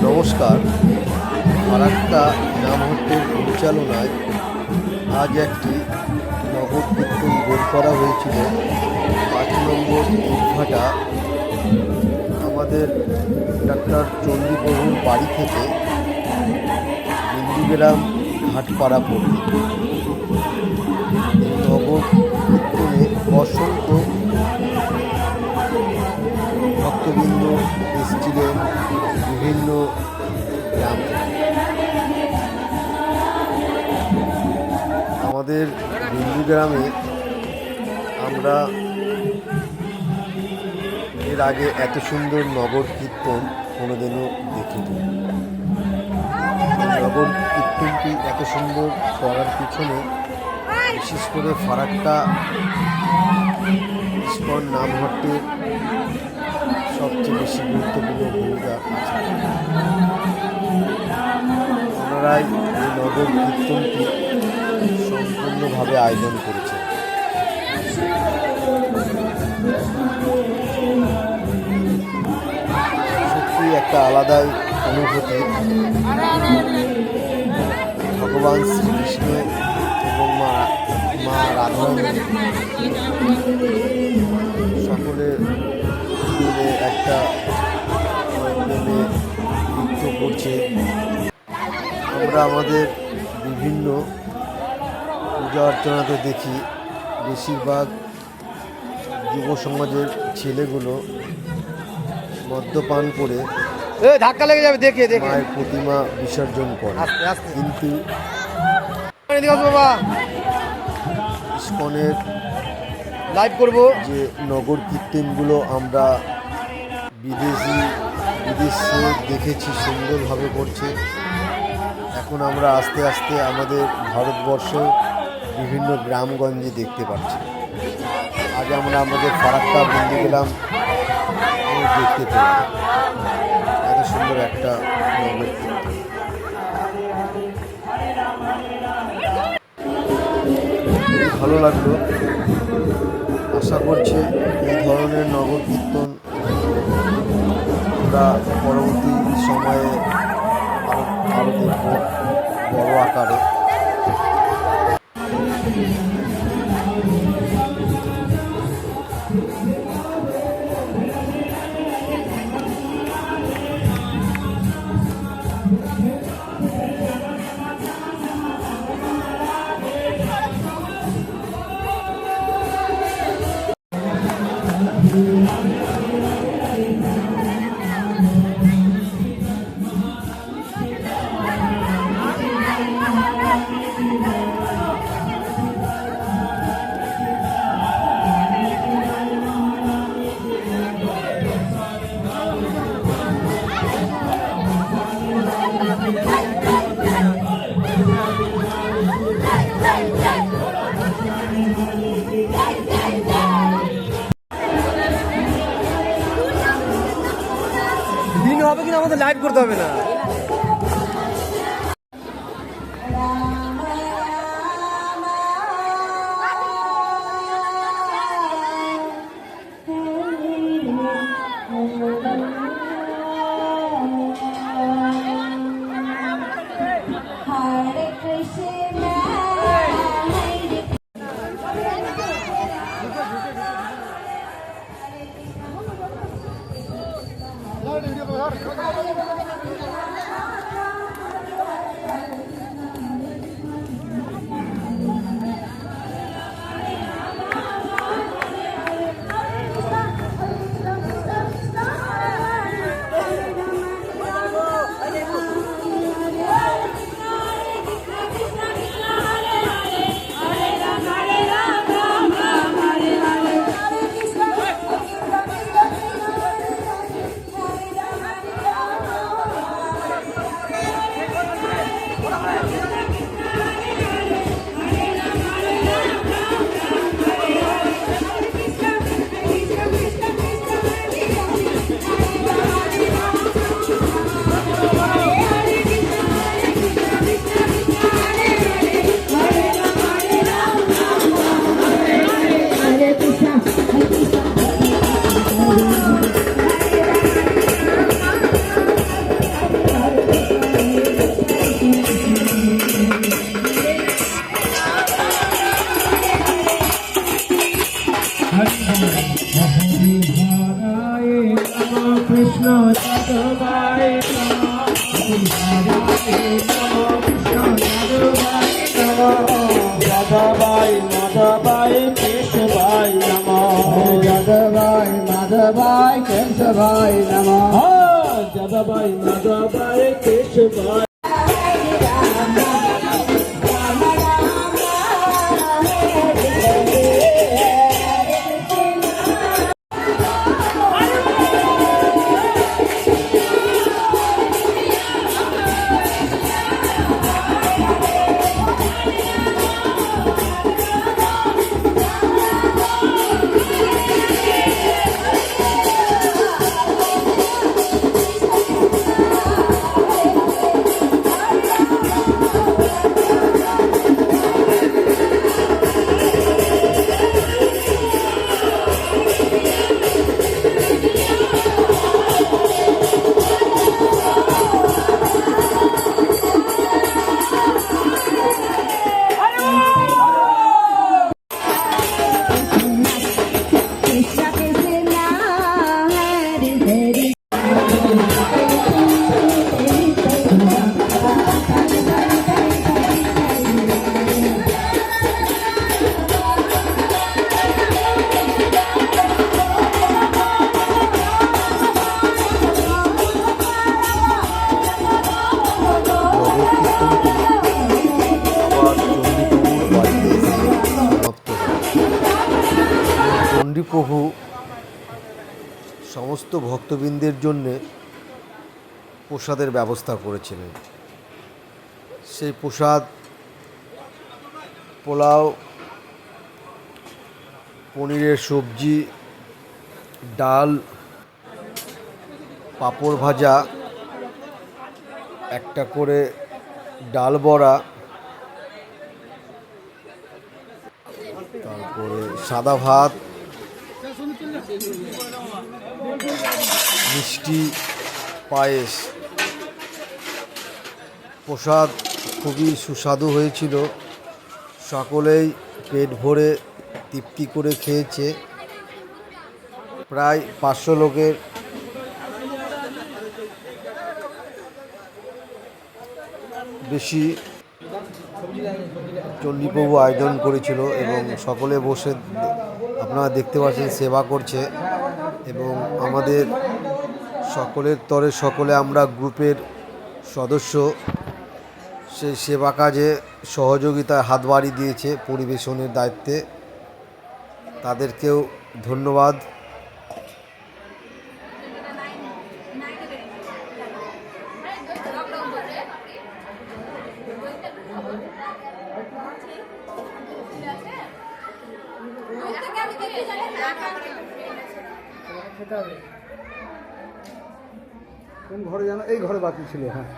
নমস্কার। ফারাক্কা নামহট্টের পরিচালনায় আজ একটি নগর কীর্তন বের করা হয়েছিল ৫ নম্বর ইটভাটা আমাদের ডাক্তার চণ্ডীপ্রভুর বাড়ি থেকে বিন্দুগ্রাম ঘাটপাড়া পর্যন্ত। এই নগর কীর্তনে অসংখ্য ভক্তবৃন্দ এসেছিলেন বিভিন্ন গ্রাম থেকে। আমাদের বিন্দুগ্রামে আমরা এর আগে এত সুন্দর নগর কীর্তন কোনোদিনও দেখিনি। নগর কীর্তনটি এত সুন্দর করার পিছনে বিশেষ করে ফারাক্কা ইস্কন নামহট্টের সবচেয়ে বেশি গুরুত্বপূর্ণ ভূমিকা আছে। ওনারাই এই নগর কীর্তনটি সম্পূর্ণভাবে আয়োজন করেছে। সত্যি একটা আলাদাই অনুভূতি। ভগবান শ্রীকৃষ্ণ এবং মা রাধারানী সকলে মিলে একটা প্রেমে নৃত্য করছে। আমরা আমাদের বিভিন্ন পূজা অর্চনাতে দেখি বেশিরভাগ যুব সমাজের ছেলেগুলো মদ্যপান করে ধাক্কা লেগে যাবে দেখে মায়ের প্রতিমা বিসর্জন করে। কিন্তু ইস্কনের লাইভ করব যে নগর কীর্তনগুলো আমরা বিদেশে দেখেছি সুন্দরভাবে করছে। এখন আমরা আস্তে আস্তে আমাদের ভারতবর্ষ বিভিন্ন গ্রামগঞ্জে দেখতে পাচ্ছি। আজ আমরা আমাদের ফারাক্কা বিন্দুগ্রাম দেখতে পেলাম এত সুন্দর একটা নগর কীর্তন। ভালো লাগলো। আশা করছি এই ধরনের নগর কীর্তন আমরা পরবর্তী সময়ে আরও দেখব বড় আকারে। দিন হবে কিনা আমাদের লাইভ করতে হবে না। যাদবাই মাধবাই কেশবাই নমঃ যাদবাই মাধবাই কেশবাই নমঃ যাদবাই মাধবাই কেশবাই চণ্ডীপ্রভু সমস্ত ভক্তবৃন্দের জন্যে প্রসাদের ব্যবস্থা করেছিলেন। সেই প্রসাদ পোলাও, পনিরের সবজি, ডাল, পাঁপড় ভাজা, একটা করে ডাল বড়া, তারপরে সাদা ভাত, মিষ্টি, পায়েস। প্রসাদ খুবই সুস্বাদু হয়েছিল। সকলেই পেট ভরে তৃপ্তি করে খেয়েছে। প্রায় 500 লোকের বেশি চণ্ডীপ্রভু আয়োজন করেছিল এবং সকলে বসে আপনারা দেখতে পাচ্ছেন সেবা করছে। এবং আমাদের সকলের তরে সকলে আমরা গ্রুপের সদস্য, সেই সেবা কাজে সহযোগিতায় হাত বাড়িয়ে দিয়েছে পরিবেশনের দায়িত্বে। তাদেরকেও ধন্যবাদ। কোন ঘরে জানো? এই ঘরে বাকি ছিল। হ্যাঁ